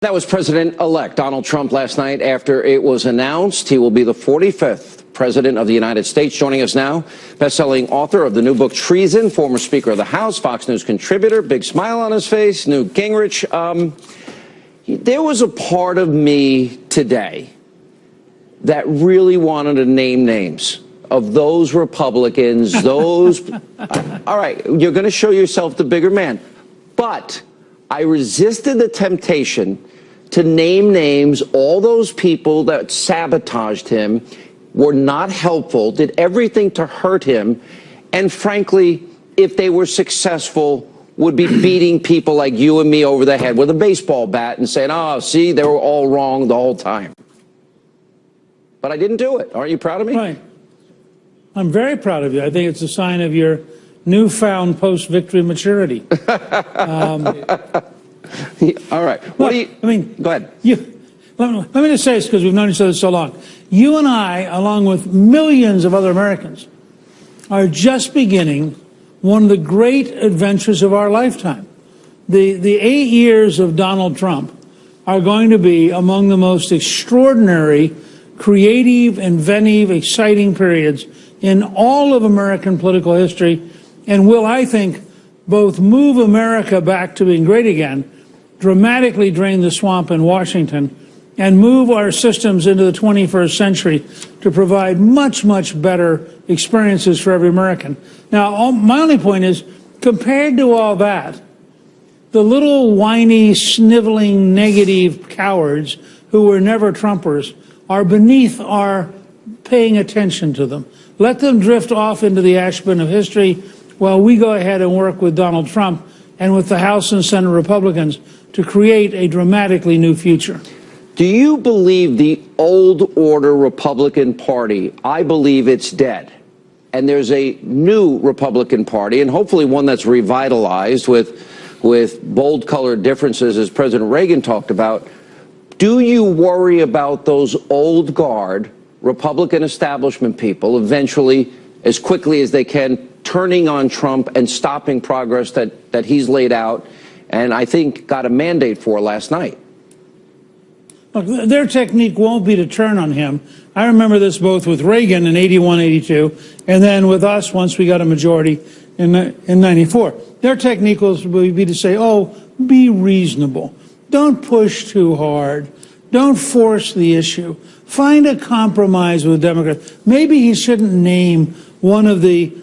That was President-elect Donald Trump last night after it was announced he will be the 45th President of the United States. Joining us now, best-selling author of the new book Treason, former Speaker of the House, Fox News contributor, big smile on his face, Newt Gingrich. There was a part of me today that really wanted to name names of those Republicans, those... All right, you're going to show yourself the bigger man. But I resisted the temptation to name names. All those people that sabotaged him, were not helpful, did everything to hurt him, and frankly, if they were successful, would be beating people like you and me over the head with a baseball bat and saying, oh, see, they were all wrong the whole time. But I didn't do it. Aren't you proud of me? Right. I'm very proud of you. I think it's a sign of your newfound post-victory maturity. All right. What do you... I mean, go ahead. Let me just say this because we've known each other so long. You and I, along with millions of other Americans, are just beginning one of the great adventures of our lifetime. The 8 years of Donald Trump are going to be among the most extraordinary, creative, inventive, exciting periods in all of American political history, and will, I think, both move America back to being great again, dramatically drain the swamp in Washington, and move our systems into the 21st century to provide much, much better experiences for every American. Now, my only point is, compared to all that, the little whiny, sniveling, negative cowards who were never Trumpers are beneath our paying attention to them. Let them drift off into the ash bin of history while we go ahead and work with Donald Trump and with the House and Senate Republicans to create a dramatically new future. Do you believe the old order Republican Party? I believe it's dead. And there's a new Republican Party, and hopefully one that's revitalized with bold colored differences, as President Reagan talked about. Do you worry about those old guard Republican establishment people eventually, as quickly as they can, turning on Trump and stopping progress that he's laid out and I think got a mandate for last night? Look, their technique won't be to turn on him. I remember this both with Reagan in 81, 82, and then with us once we got a majority in 94. Their technique will be to say, oh, be reasonable. Don't push too hard. Don't force the issue. Find a compromise with Democrats. Maybe he shouldn't name one of the